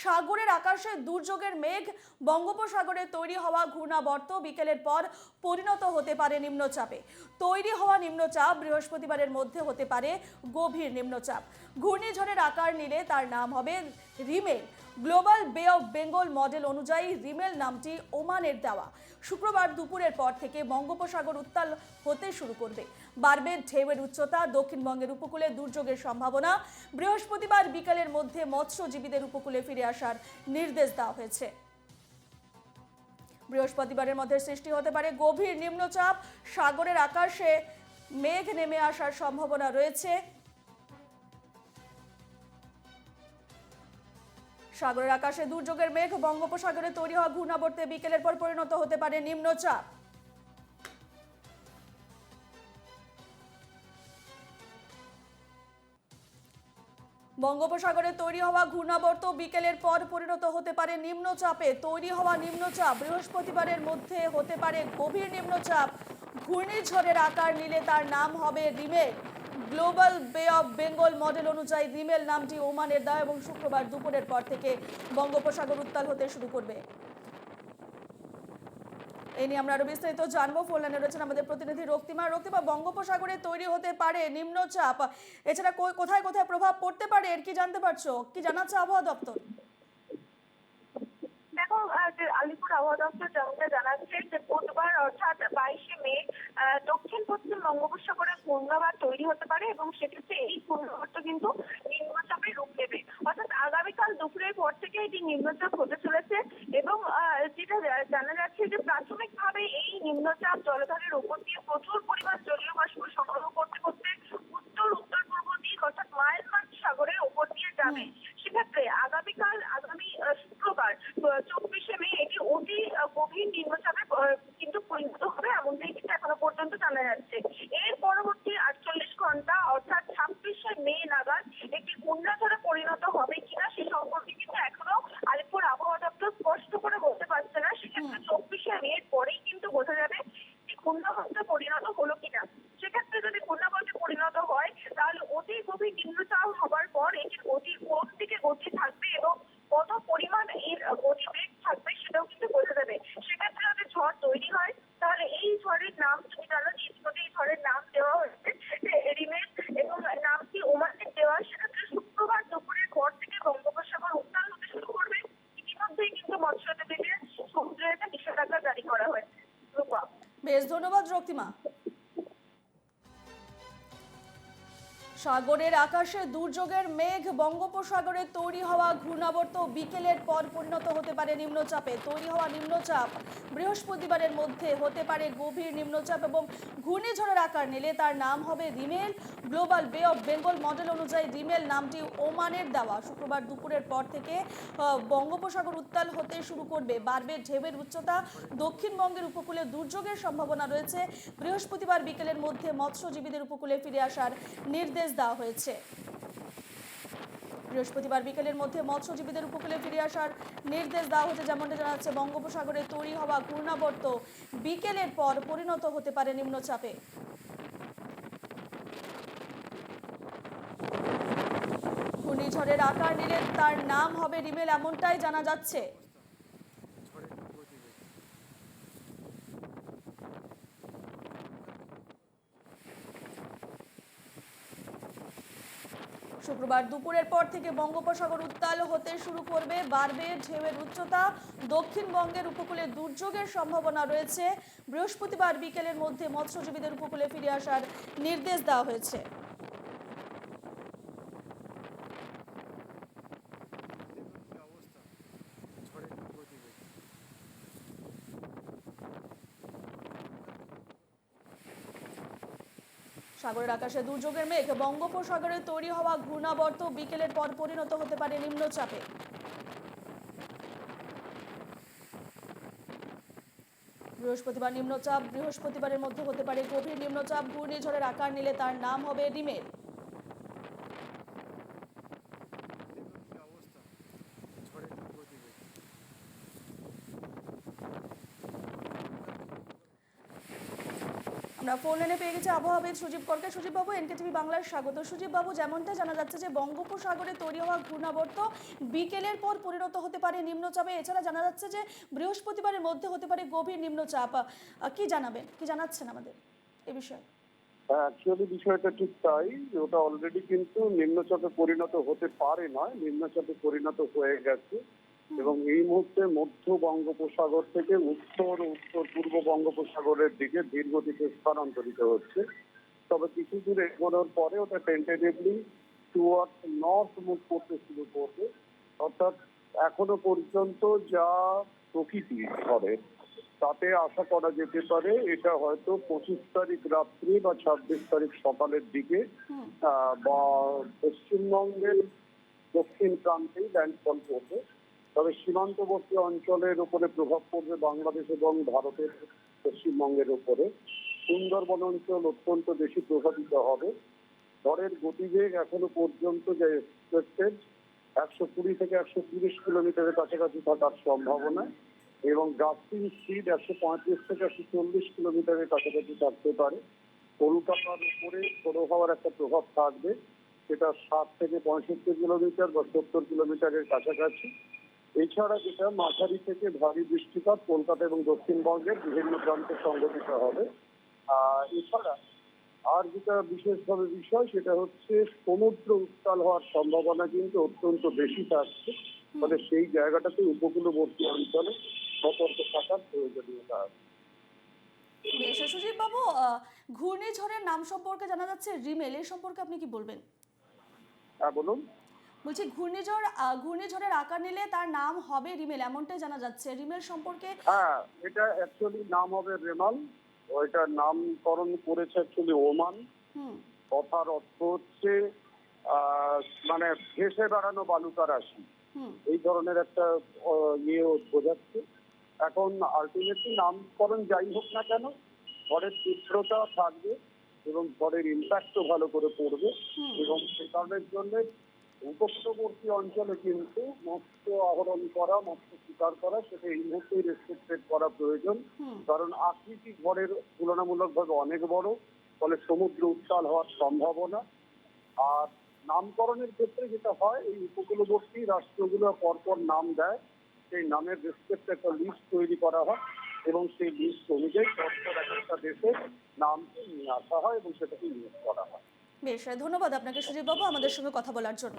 সাগরের আকাশে দুর্যোগের মেঘ, বঙ্গোপসাগরে তৈরি হওয়া ঘূর্ণাবর্ত বিকেলের পর পরিণত হতে পারে নিম্নচাপে। তৈরি হওয়া নিম্নচাপ বৃহস্পতিবারের মধ্যে হতে পারে গভীর নিম্নচাপ। ঘূর্ণিঝড়ের আকার নিলে তার নাম হবে রিমেল। গ্লোবাল বে অফ বেঙ্গল মডেল অনুযায়ী রিমেল নামটি ওমানের দেওয়া। শুক্রবার দুপুরের পর থেকে বঙ্গোপসাগর উত্তাল হতে শুরু করবে। বাড়বে ঢেউয়ের উচ্চতা, দক্ষিণবঙ্গের উপকূলে দুর্যোগের সম্ভাবনা। বৃহস্পতিবার বিকালের মধ্যে মৎস্যজীবীদের উপকূলে ফিরে আসার নির্দেশ দেওয়া হয়েছে। বৃহস্পতিবারের মধ্যে সৃষ্টি হতে পারে গভীর নিম্নচাপ। সাগরের আকাশে মেঘ নেমে আসার সম্ভাবনা রয়েছে। সাগরের আকাশে দুর্যোগের মেঘ, বঙ্গোপসাগরে তৈরি হওয়া ঘূর্ণাবর্তে বিকেলের পর পরিণত হতে পারে নিম্নচাপ। বঙ্গোপসাগরে তৈরি হওয়া ঘূর্ণাবর্ত বিকেলের পর পরিণত হতে পারে নিম্নচাপে। তৈরি হওয়া নিম্নচাপ বৃহস্পতিবারের মধ্যে হতে পারে গভীর নিম্নচাপ। ঘূর্ণিঝড়ের আকার নিলে তার নাম হবে রিমেল। গ্লোবাল বে অফ বেঙ্গল মডেল অনুযায়ী রিমেল নামটি ওমানের দেওয়া এবং শুক্রবার দুপুরের পর থেকে বঙ্গোপসাগর উত্তাল হতে শুরু করবে। এই নিয়ে আমরা আরো বিস্তারিত জানবো। ফোন লাইনে রয়েছেন আমাদের প্রতিনিধি রক্তিমা। রক্তিমা, বঙ্গোপসাগরে তৈরি হতে পারে নিম্নচাপ, এছাড়া কোথায় কোথায় প্রভাব পড়তে পারে এর কি জানতে পারছো? কি জানাচ্ছে আবহাওয়া দপ্তর? দেখো, আলিপুর আবহাওয়া দপ্তর যেমনটা জানাচ্ছে যে বুধবার অর্থাৎ 22শে মে দক্ষিণ পশ্চিম বঙ্গোপসাগরে ঘূর্ণাবর্ত তৈরি হতে পারে এবং সেক্ষেত্রে এই ঘূর্ণাবর্ত কিন্তু নিম্নচাপে রূপ নেবে। অর্থাৎ আগামীকাল দুপুরের পর থেকে এটি নিম্নচাপ হতে চলেছে এবং যেটা জানা যাচ্ছে যে প্রাথমিকভাবে এই নিম্নচাপ জলধারের উপর দিয়ে প্রচুর পরিমাণ জলীয় বাষ্প সংগ্রহ করতে করতে উত্তর উত্তর পূর্ব দিক অর্থাৎ মায়ানমার সাগরের উপর দিয়ে যাবে। সেক্ষেত্রে আগামী শুক্রবার 24শে মে এটি অতি গভীর নিম্নচাপে কিন্তু পরিণত হবে, এমনটাই কিন্তু এখনো পর্যন্ত জানা যাচ্ছে। এর পরবর্তী 48 ঘন্টা অর্থাৎ 26শে মে নাগাদ একটি ঘূর্ণাঝড়ে পরিণত হবে কিনা সে সম্পর্কে কিন্তু এখনো আলিপুর আবহাওয়া দপ্তর স্পষ্ট করে বলতে পারছে না। সেক্ষেত্রে 24শে মে এর পরেই কিন্তু বোঝা যাবে যে ঘূর্ণাবর্তে পরিণত হলো কিনা। সেক্ষেত্রে যদি ঘূর্ণাবর্তে পরিণত হয় তাহলে অতি গভীর নিম্নচাপ হবার পর এটির গতি কোন দিকে গতি থাকবে এবং কত পরিমাণ এর গতিবেগ থাকবে সেটাও কিন্তু বোঝা যাবে। সেক্ষেত্রে যদি ঝড় তৈরি হয় তাহলে এই ঝড়ের নাম, তুমি জানো যে ইতিমধ্যে এই ঝড়ের নাম দেওয়া হয়েছে রিমেল এবং নামটি ওমানের দেওয়া। সেক্ষেত্রে শুক্রবার দুপুরের পর থেকে বঙ্গোপসাগর উত্তাল হতে শুরু করবে। ইতিমধ্যেই কিন্তু মৎস্যজীবীদের সমুদ্রে নিষেধাজ্ঞা জারি করা হয়েছে। রূপা, বেশ, ধন্যবাদ রক্তিমা। সাগরের আকাশে দুর্যোগের মেঘ, বঙ্গোপসাগরে তৈরি হওয়া ঘূর্ণাবর্ত বিকেলের পর পরিণত হতে পারে নিম্নচাপে। তৈরি হওয়া নিম্নচাপ বৃহস্পতিবারের মধ্যে হতে পারে গভীর নিম্নচাপ এবং ঘূর্ণিঝড়ের আকার নিলে তার নাম হবে রিমেল। গ্লোবাল বে অফ বেঙ্গল মডেল অনুযায়ী রিমেল নামটি ওমানের দেওয়া। শুক্রবার দুপুরের পর থেকে বঙ্গোপসাগর উত্তাল হতে শুরু করবে। বাড়বে ঢেউয়ের উচ্চতা, দক্ষিণবঙ্গের উপকূলে দুর্যোগের সম্ভাবনা রয়েছে। বৃহস্পতিবার বিকেলের মধ্যে মৎস্যজীবীদের উপকূলে ফিরে আসার নির্দেশ দেওয়া হয়েছে। বৃহস্পতিবার বিকেলের মধ্যে মৎস্যজীবীদের উপকূলে ফিরে আসার নির্দেশ দেওয়া হয়েছে। যেমনটা জানা যাচ্ছে, বঙ্গোপসাগরে তৈরি হওয়া ঘূর্ণাবর্ত বিকেলের পর পরিণত হতে পারে নিম্নচাপে। ঘূর্ণিঝড়ের আকার নিলে তার নাম হবে রিমেল, এমনটাই জানা যাচ্ছে। শুক্রবার দুপুরের পর থেকে বঙ্গোপসাগর উত্তাল হতে শুরু করবে। বাড়বে ঢেউয়ের উচ্চতা, দক্ষিণবঙ্গের উপকূলে দুর্যোগের সম্ভাবনা রয়েছে। বৃহস্পতিবার বিকেলের মধ্যে মৎস্যজীবীদের উপকূলে ফিরে আসার নির্দেশ দেওয়া হয়েছে। সাগরের আকাশে দুর্যোগের মেঘ, বঙ্গোপসাগরে তৈরি হওয়া ঘূর্ণাবর্ত বিকেলের পর পরিণত হতে পারে নিম্নচাপে। বৃহস্পতিবার নিম্নচাপ বৃহস্পতিবারের মধ্যে হতে পারে গভীর নিম্নচাপ। ঘূর্ণিঝড়ের আকার নিলে তার নাম হবে রিমেল। আমরা ফোন লাইনে পেয়ে গেছি আবহাওয়াবিদ সুজীব করকে। সুজীব বাবু, এনকেটিভি বাংলার স্বাগত। সুজীব বাবু, যেমনটা জানা যাচ্ছে যে বঙ্গোপসাগরে তৈরি হওয়া ঘূর্ণাবর্ত বিকেলের পর পরিণত হতে পারে নিম্নচাপে। এছাড়া জানা যাচ্ছে যে বৃহস্পতিবারের মধ্যে হতে পারে গভীর নিম্নচাপ। কি জানাবেন, কি জানাচ্ছেন আমাদের এ বিষয়ে? অ্যাকচুয়ালি বিষয়টা ঠিক তাই, যে ওটা অলরেডি কিন্তু নিম্নচাপে পরিণত হতে পারে নয়, নিম্নচাপে পরিণত হয়ে গেছে এবং এই মুহূর্তে মধ্য বঙ্গোপসাগর থেকে উত্তর ও উত্তর পূর্ব বঙ্গোপসাগরের দিকে ধীর গতিতে স্থানান্তরিত হচ্ছে। তবে কিছু দূর এগোনোর পরে ওটা টেন্টেটিভলি টুয়ার্ডস নর্থ মুভ করতে শুরু করবে। অর্থাৎ এখনো পর্যন্ত যা প্রকৃতি করে তাতে আশা করা যেতে পারে এটা হয়তো 25 তারিখ রাত্রি বা 26 তারিখ সকালের দিকে বা পশ্চিমবঙ্গের দক্ষিণ প্রান্তেই ল্যান্ডফল করবে। তবে সীমান্তবর্তী অঞ্চলের উপরে প্রভাব পড়বে বাংলাদেশ এবং ভারতের পশ্চিমবঙ্গের উপরে। সুন্দরবন অঞ্চল অত্যন্ত বেশি প্রভাবিত হবে। ঝড়ের গতিবেগ এখনো পর্যন্ত যে এক্সপেক্টেড 120 থেকে 130 কিলোমিটারের কাছাকাছি থাকার সম্ভাবনা এবং গাস্টিং স্পিড 135 থেকে 140 কিলোমিটারের কাছাকাছি থাকতে পারে। কলকাতার উপরে ঝোড়ো হওয়ার একটা প্রভাব থাকবে, সেটা 60 থেকে 65 কিলোমিটার বা 70 কিলোমিটারের কাছাকাছি। এছাড়া যেটা মাঝারি থেকে ভারী বৃষ্টিপাত কলকাতা এবং দক্ষিণবঙ্গের বিভিন্ন প্রান্তে সংঘটিত হবে। এছাড়া আর যেটা বিশেষভাবে বিষয় সেটা হচ্ছে সমুদ্র উত্তাল হওয়ার সম্ভাবনা কিন্তু অত্যন্ত বেশি থাকছে। ফলে সেই জায়গাটাতে উপকূলবর্তী অঞ্চলে সতর্ক থাকার প্রয়োজনীয়তা আছে। বেশ, সুজীব বাবু, ঘূর্ণিঝড়ের নাম সম্পর্কে জানা যাচ্ছে রিমেল, এর সম্পর্কে আপনি কি বলবেন? হ্যাঁ বলুন। বলছি ঘূর্ণিঝড়ের আকার নিলে তার নাম হবে রিমেল, এমনটাই জানা যাচ্ছে। রিমেল সম্পর্কে হ্যাঁ, এটা অ্যাকচুয়ালি নাম হবে রেমাল। ওইটার নামকরণ করেছে অ্যাকচুয়ালি ওমান। হুম কথার অর্থ হচ্ছে মানে ভেসে বেড়ানো বালুকা রাশি, হুম এই ধরনের একটা ইয়ে বোঝাচ্ছে। এখন আলটিমেটলি নামকরণ যাই হোক না কেন, ঝড়ের তীব্রতা থাকবে এবং ঝড়ের ইম্প্যাক্টও ভালো করে পড়বে এবং সে কারণের জন্য উপকূলবর্তী অঞ্চলে কিন্তু মৎস্য আহরণ করা, মৎস্য শিকার করা সেটা এই মুহূর্তেই রেস্ট্রিক্টেড করা প্রয়োজন। কারণ আকৃতি ঝড়ের তুলনামূলকভাবে অনেক বড়, ফলে সমুদ্র উত্তাল হওয়ার সম্ভাবনা। আর নামকরণের ক্ষেত্রে যেটা হয়, এই উপকূলবর্তী রাষ্ট্রগুলো পরপর নাম দেয়, সেই নামের রেসপেক্ট একটা লিস্ট তৈরি করা হয় এবং সেই লিস্ট অনুযায়ী পরপর একটা দেশের নামকে নিয়ে আসা হয় এবং সেটাকে ইউজ করা হয়। বেশ, ধন্যবাদ আপনাকে সুজীব বাবু আমাদের সঙ্গে কথা বলার জন্য।